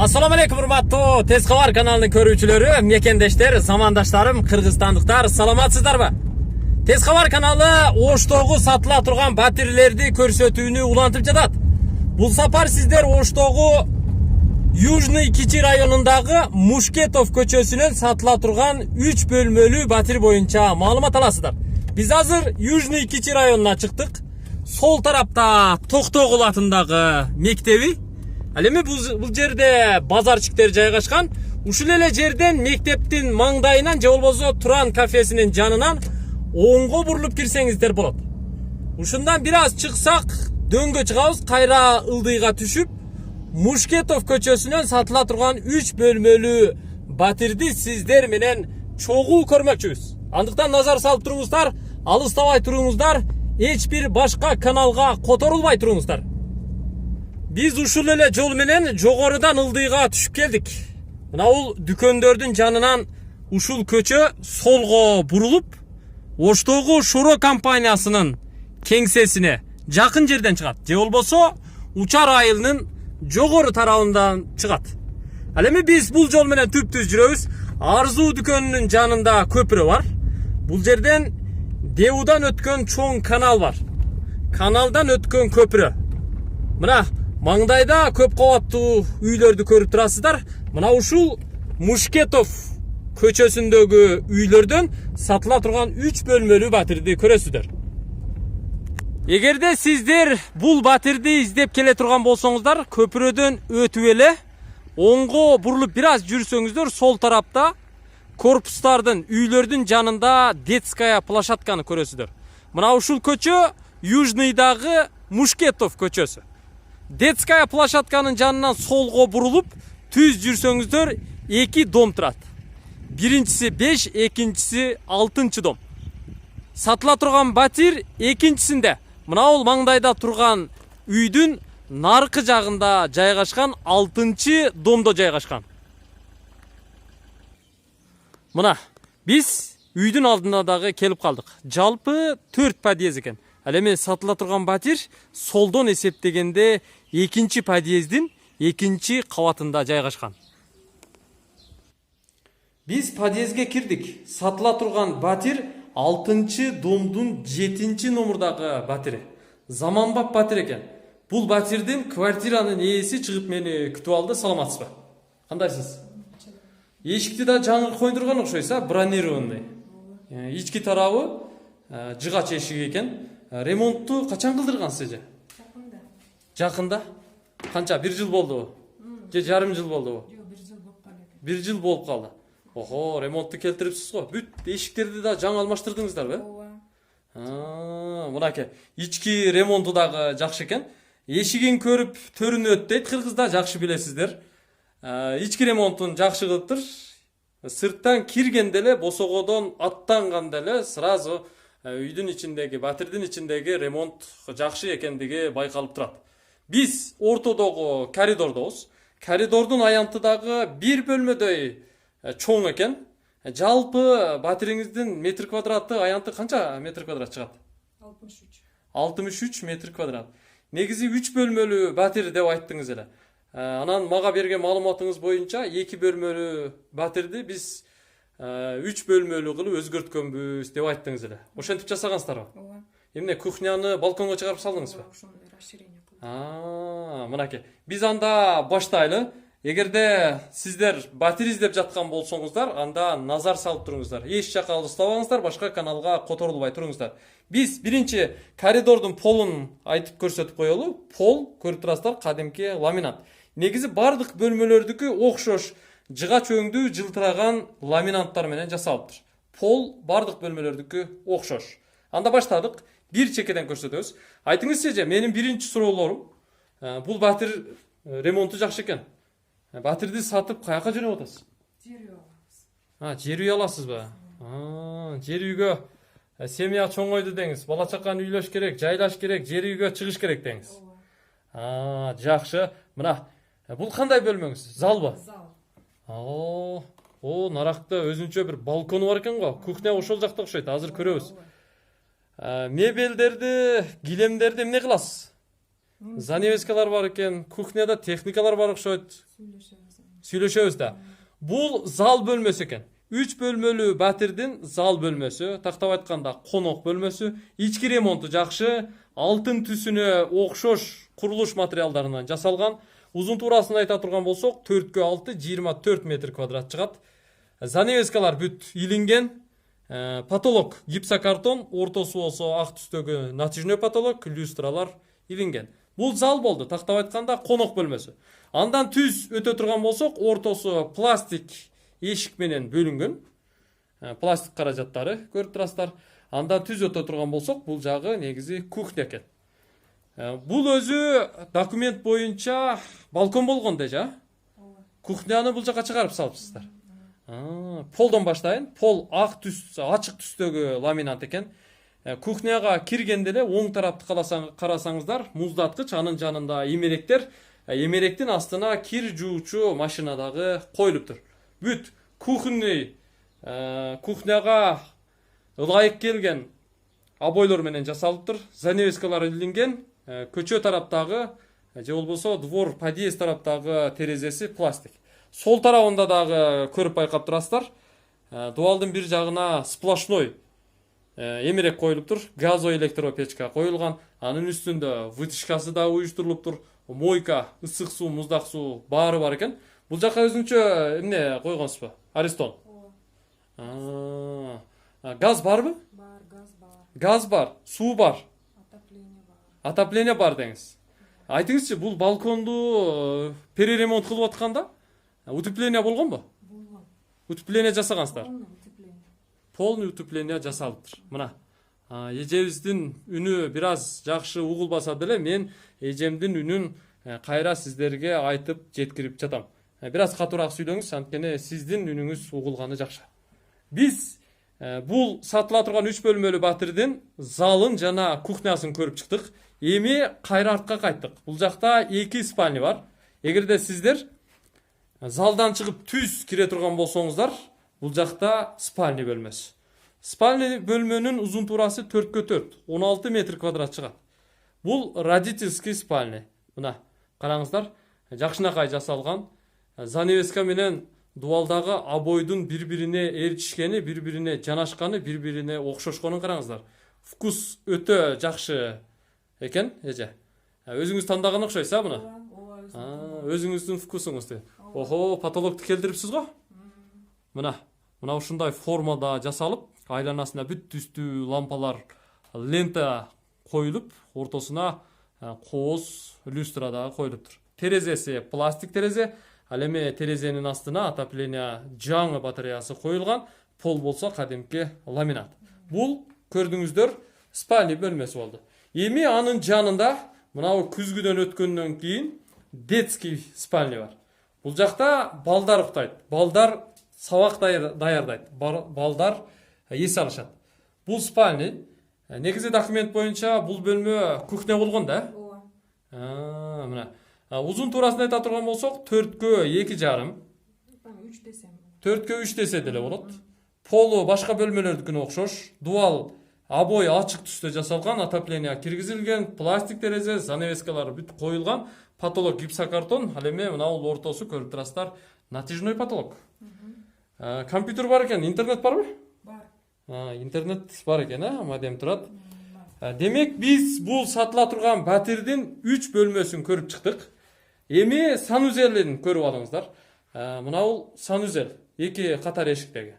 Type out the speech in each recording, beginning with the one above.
Assalamu alaikum hurmatly Tez Xabar kanalının körүүчүлөрү, мекендештер, замандаштарым, кыргызстандыктар, саламатсыздарбы? Tez Xabar kanalı Оштогу сатыла турган батирлерди көрсөтүүнү улантып жатат. Бул сапар сиздер Оштогу Южный Кичи районундагы Мушкетов көчөсүнөн сатыла турган 3 бөлмөлүү батир боюнча маалымат аласыздар. Биз азыр Южный Кичи районуна чыктык. Сол тарапта Токтогул атындагы мектеби. Ал эми бул жерде базарчиктер жайгашкан. Ушул эле жерден мектептин маңдайынан же болбосо Туран кафесинин жанынан оңго бурулуп кирсеңиздер болот. Ушундан бир аз чыксак дөңгө чыгабыз, кайра ылдыйга түшүп, Мушкетов көчөсүнөн сатыла турган 3 бөлмөлүү батирди сиздер менен чогуу көрмөкчүбүз. Андыктан назар салып туруңуздар, алыстабай туруңуздар, эч бир башка каналга которулбай туруңуздар. Биз ушул эле жол менен жогорудан ылдыйга түшүп келдик. Мына бул дүкөндөрдүн жанынан ушул көчө солго бурулуп, Оштогу Шоро компаниясынын кеңсесине жакын жерден чыгат. Же болбосо Учар айылынын жогору тарабынан чыгат. Ал эми биз бул жол менен түп-түз жүрөбүз. Арзуу дүкөнүнүн жанында көпүрө бар. Бул жерден Деудан өткөн чоң канал бар. Каналдан өткөн көпүрө. Мына маңдайда көп кабаттуу үйлөрдү көрүп турасыздар. Мына ушул Мушкетов көчөсүндөгү үйлөрдөн сатыла турган 3 бөлмөлүү батирди көрөсүздөр. Эгерде сиздер бул батирди издеп келе турган болсоңуздар, көпүрөдөн өтүп эле оңго бурулуп бир аз жүрсөңүздөр, сол тарапта корпустардын, үйлөрдүн жанында детская площадканы көрөсүздөр. Мына ушул көчө Южныйдагы Мушкетов көчөсү. Детская площадканын жанынан солго бурулуп түз жүрсөңүздөр 2 дом турат. Биринчиси 5, экинчиси 6 дом. Сатыла турган батир экинчисинде. Мына бул маңдайда турган үйдүн наркы жагында жайгашкан 6 домдо жайгашкан. Мына биз үйдүн алдына дагы келип калдык. Жалпы 4 подъезд экен. Ал эми сатыла турган батир солдон эсептегенде экинчи подъездин экинчи кабатында жайгашкан. Биз подъездге кирдик. Сатыла турган батир 6 домдун 7 номурдагы батири. Заманбап батир экен. Бул батирдин квартиранын ээси чыгып мени күтүп алды. Саламатсызбы? Кандайсыз? Эшикти да жаңы койдурган окшойсуз, бронированный. Ички тарабы жыгач эшиги экен. Ремонтту качан кылдыргансыз эже? Жакында. Канча? 1 жыл болдубу? Же жарым жыл болдубу? Жок, 1 жыл болуп калды. 1 жыл болуп калды. Охо, ремонтту келтирипсиз го. Бүт эшиктерди да жаңы алмаштырдыңыздарбы? Ооба. Мынаке, ички ремонту дагы жакшы экен. Эшигин көрүп төрүнөт дейт кыргызда, жакшы билесиздер. Ички ремонтун жакшы кылыптыр. Сырттан киргенде эле, босогодон аттанганда эле сразу үйдүн ичиндеги, батирдин ичиндеги ремонт жакшы экендиги байкалып турат. Биз ортодогу коридордобуз. Коридордун аянты дагы 1 бөлмөдөй чоң экен. Жалпы батириңиздин метр квадраты аянты канча метр квадрат чыгат? 63. 63 метр квадрат. Негизи 3 бөлмөлүү батир деп айттыңыз эле. Анан мага берген маалыматыңыз боюнча 2 бөлмөлүү батирди биз 3 бөлмөлүү кылып өзгөрткөнбүз деп айттыңыз эле. Ошентип жасагансыздарбы? Ооба. Эмне, кухняны балконго чыгарып салдыңызбы? Ошону расширение кылдым. Мынаке. Биз анда баштайлы. Эгерде сиздер батир издеп жаткан болсоңуздар, анда назар салып туруңуздар. Эч жакка алыстабаңыздар, башка каналга которулбай туруңуздар. Биз биринчи коридордун полун айтып көрсөтүп коелу. Пол көрүп турасыздар, кадимки ламинат. Негизи бардык бөлмөлөрдүкү окшош жыгач өңдүү жылтыраган ламинанттар менен жасалыптыр. Пол бардык бөлмөлөрдүкү окшош. Анда баштадык. Бир чекеден көрсөтөбүз. Айтыңызчы эже, менин биринчи суроолорум, бул батир ремонту жакшы экен. Батирди сатып каяка жөнөп атасыз? Жер үй алабыз. Жер үй аласызбы? Жер үйгө семья чоңойду деңиз. Бала чаканы үйлөш керек, жайлаш керек, жер үйгө чыгыш керек деңиз. Ооба. Жакшы. Мына, бул кандай бөлмөңүз? Залбы? Зал. Наракта өзүнчө бир балкону бар экен го. Кухня ошол жакта окшойт. Азыр көрөбүз. Мебелдерди, килемдерди эмне кыласыз? Занавескалар бар экен, кухняда техникалар бар окшойт. Сүйлөшөбүз. Сүйлөшөбүз да. Бул зал бөлмөсү экен. 3 бөлмөлүү батирдин зал бөлмөсү, тактап айтканда конок бөлмөсү, ички ремонту жакшы, алтын түсүнө окшош курулуш материалдарынан жасалган. Узун туурасын айта турган болсок, 4x6 24 метр квадрат чыгат. Занавескалар бүт илинген. Потолок гипсокартон, ортосу болсо ак түстөгү натяжной потолок, люстралар илинген. Бул зал болду, тактап айтканда конок бөлмөсү. Андан түз өтө турган болсок, ортосу пластик эшик менен бөлүнгөн. Пластик каражаттары көрүп турасыздар. Андан түз өтө турган болсок, бул жагы негизи кухня экен. Бул өзү документ боюнча балкон болгон дежа. Кухняны бул жака чыгарып салыпсыздар. Полдон баштайын. Пол ак түс, ачык түстөгү ламинат экен. Кухняга киргенде эле оң тарапты карасаңыздар, муздаткыч, анын жанында эмеректер, эмеректин астына кир жуучу машина дагы коюлуптур. Бүт кухняга ылайык келген обойлор менен жасалыптыр. Занавескалар илинген, көчө тараптагы же болбосо двор подъезд тараптагы терезеси пластик. Сол тарабында дагы көрүп байкап турасыздар. Дуалдын бир жагына сплошной эмерек коюлуптур. Газоэлектропечка коюлган. Анын үстүндө вытяжкасы да уюштурулуптур. Мойка, ысык суу, муздак суу баары бар экен. Бул жака өзүнчө эмне койгонсузбу? Аристон. Газ барбы? Бар, газ бар. Газ бар, суу бар. Отопление бар. Отопление бар деңиз. Айтыңызчы, бул балконду переремонт кылып атканда утепление болгонбу? Болгон. Утепление жасагансыздар? Полный утепление. Полный утепление жасалыптыр. Мына. Эжебиздин үнү бир аз жакшы угулбаса деле, мен эжемдин үнүн кайра сиздерге айтып жеткирип жатам. Бир аз катуураак сүйлөңүз, анткени сиздин үнүңүз угулганы жакшы. Биз бул сатыла турган 3 бөлмөлүү батирдин залын жана кухнясын көрүп чыктык. Эми кайра артка кайттык. Бул жакта 2 спальня бар. Эгерде сиздер залдан чыгып түз кире турган болсоңуздар, бул жакта спальня бөлмөсү. Спальня бөлмөнүн узун туурасы 4x4, 16 метр квадрат чыгат. Бул родительский спальня. Мына, караңыздар, жакшынакай жасалган. Занавеска менен дуалдагы обойдун бири-бирине ээрчишкени, бири-бирине жанашканы, бири-бирине окшошконун караңыздар. Вкус өтө жакшы экен, эже. Өзүңүз тандаган окшойсуз, мына. Өзүңүздүн вкусуңузду. Охо, потолокту келтирипсиз го? Мына ушундай формада жасалып, айланасына бүт түстүү лампалар, лента коюлуп, ортосуна кооз люстра да коюлуптур. Терезеси пластик терезе, ал эми терезенин астына отопление жаңы батареясы коюлган, пол болсо кадимки ламинат. Бул көрдүңүздөр спальня бөлмөсү болду. Эми анын жанында мынау күзгүдөн өткөндөн кийин детский спальня бар. Бул жакта балдар уктайт. Балдар сабак даярдайт. Балдар эс алышат. Бул спальня негизи документ боюнча бул бөлмө кухня болгон да? Ооба. Мына. Узун туурасын айта турган болсок, 4x2,5. 3 десем. 4x3 десе деле болот. Полу башка бөлмөлөрдүкүнө окшош. Дуал обой ачык түстө жасалган, отопление киргизилген, пластик терезе, занавескалар бүт коюлган, потолок гипсокартон, ал эми мына бул ортосу көрүп турасыздар, натяжной потолок. Компьютер бар экен, интернет барбы? Бар. Интернет бар экен, мадем турат. Демек биз бул сатыла турган батирдин 3 бөлмөсүн көрүп чыктык. Эми санузелин көрүп алыңыздар. Мына бул санузел, 2 катар эшиктеги.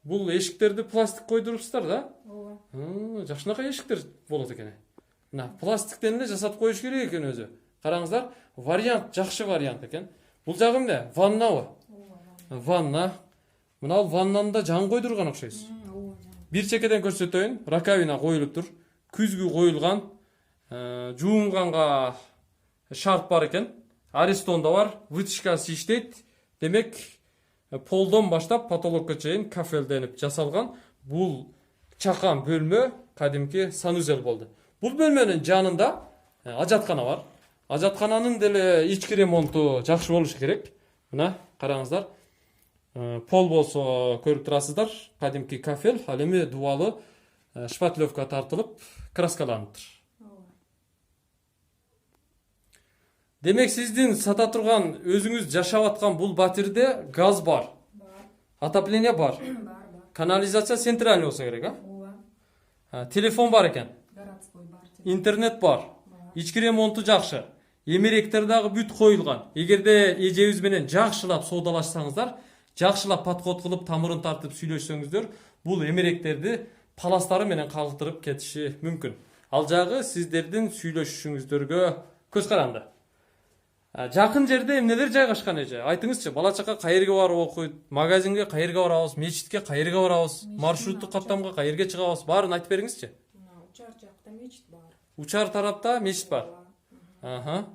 Бул эшиктерди пластик койдурупсуздар да? Ооба. Жакшынакай эшиктер болот экен. Мына пластиктен эле жасап коюш керек экен өзү. Караңыздар, вариант жакшы вариант экен. Бул жагы эмне? Ваннабы? Ооба. Ванна. Мына ваннанда жан койдурган окшойсуз. Ооба. Бир чекеден көрсөтөйүн, раковина коюлуптур. Күзгү коюлган, жуунганга шарт бар экен. Аристон да бар, вытяжкасы иштейт. Демек, полдон баштап потолокко чейин кафелденип жасалган бул чакан бөлмө кадимки санузел болду. Бул бөлмөнүн жанында ажаткана бар. Ажаткананын деле ички ремонту жакшы болушу керек. Мына караңыздар. Пол болсо көрүп турасыздар, кадимки кафел, ал эми дубалы шпатлевка тартылып, краскаланыптыр. Демек сиздин сата турган өзүңүз жашап аткан бул батирде газ бар, Бар. отопление бар, Бар. канализация центральный болсо керек, а? Ооба. Телефон бар экен, Городской бар. интернет бар, Бар. ички ремонту жакшы, эмеректер дагы бүт коюлган. Эгерде эжебиз менен жакшылап соодалашсаңыздар, жакшылап подход кылып тамырын тартып сүйлөшсөңүздөр, бул эмеректерди паластары менен калтырып кетиши мүмкүн. Ал жагы сиздердин сүйлөшүшүңүздөргө көз каранды. Жакын жерде эмнелер жайгашкан эже? Айтыңызчы, бала чака кайерге барып окуйт, магазинге кайерге барабыз, мечитке кайерге барабыз, маршруттук каттамга кайерге чыгабыз, баарын айтып бериңизчи. Учар жакта мечит бар. Учар тарапта мечит бар. Аха.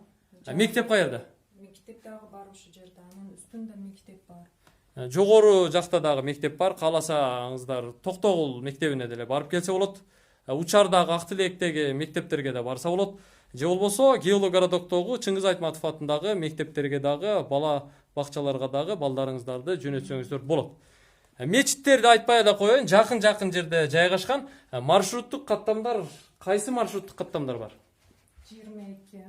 Мектеп каерда? Мектеп дагы бар ушул жерде. Анын үстүндө мектеп бар. Жогору жакта дагы мектеп бар. Кааласаңыздар Токтогул мектебине деле барып келсе болот. Учардагы Ак Тилектеги мектептерге да барса болот. Же болбосо Геологородоктогу Чыңгыз Айтматов атындагы мектептерге дагы, бала бакчаларга дагы балдарыңыздарды жөнөтсөңүздөр болот. Мечиттерди айтпай эле коеюн, жакын жерде жайгашкан. Маршруттук каттамдар, кайсы маршруттук каттамдар бар? 22.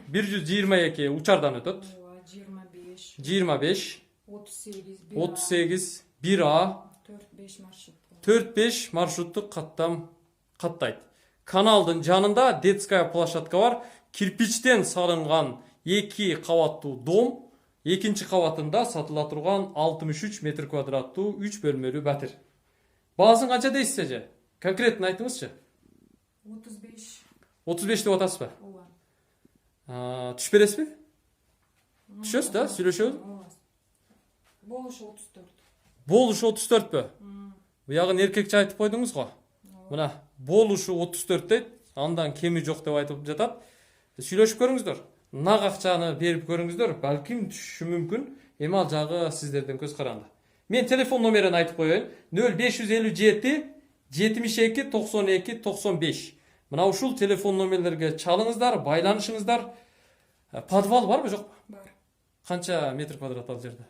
122 учардан өтөт. 25. 25, 38. 38, 1А, 4-5 маршрут. 4-5 маршруттук каттам каттайт. Каналдын жанында детская площадка бар. Кирпичтен салынган 2 кабаттуу дом, экинчи кабатында сатыла турган 63 метр квадраттуу 3 бөлмөлүү батир. Баасын канча дейсиз эже? Конкретно айтыңызчы. 35. 35 деп атасызбы? Ооба. Түшүп бересизби? Түшөсүз да, сүйлөшөбүз. Болушу 34. Болушу 34пү? Буягын эркекче айтып койдуңуз го. Мына болушу 34 дейт, андан кеми жок деп айтып жатат. Сүйлөшүп көрүңүздөр. Нак акчаны берип көрүңүздөр, балким түшүшү мүмкүн. Эми ал жагы сиздердин көз каранды. Мен телефон номерин айтып коеюн. 0557 72 92 95. Мына ушул телефон номерлерге чалыңыздар, байланышыңыздар. Подвал барбы, жокпу? Бар. Канча метр квадрат ал жерде?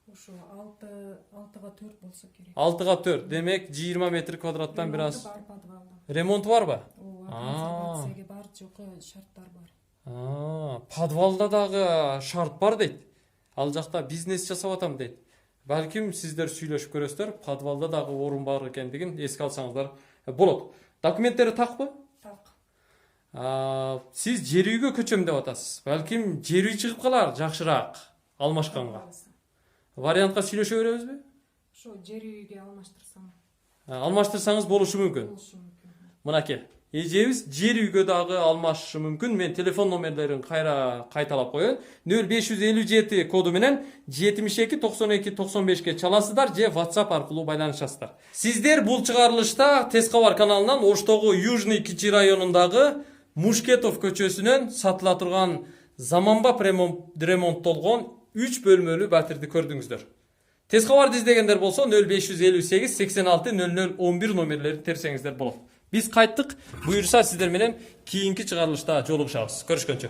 Ушу 6-га 4 болсо керек. 6га 4. Демек 20 метр квадраттан бир аз Бар подвалда. ремонт барбы? Ооба. Консервацияга бар, жокко шарттар бар. Подвалда дагы шарт бар дейт. Ал жакта бизнес жасап атам дейт. Балким сиздер сүйлөшүп көрөсүздөр, подвалда дагы орун бар экендигин эске алсаңыздар болот. Документтери такпы? Так. Сиз жер үйгө көчөм деп атасыз. Балким жер үй чыгып калар жакшыраак алмашканга. Вариантка сүйлөшө беребизби? Ошо жер үйгө алмаштырсам Алмаштырсаңыз болушу мүмкүн. болушу мүмкүн. Мынакей, эжебиз жер үйгө дагы алмашышы мүмкүн. Мен телефон номерлерин кайталап коеюн. 0557 коду менен 72 92 95ке чаласыздар же WhatsApp аркылуу байланышасыздар. Сиздер бул чыгарылышта Тез кабар каналынан Оштогу Южный Кичи районундагы Мушкетов көчөсүнөн сатыла турган заманбап ремонттолгон 3 бөлмөлүү батирди көрдүңүздөр. Тез кабарды издегендер болсо 0558 86 0011 номерлерин терсеңиздер болот. Биз кайттык. Буюрса сиздер менен кийинки чыгарылышта жолугушабыз. Көрүшкөнчө.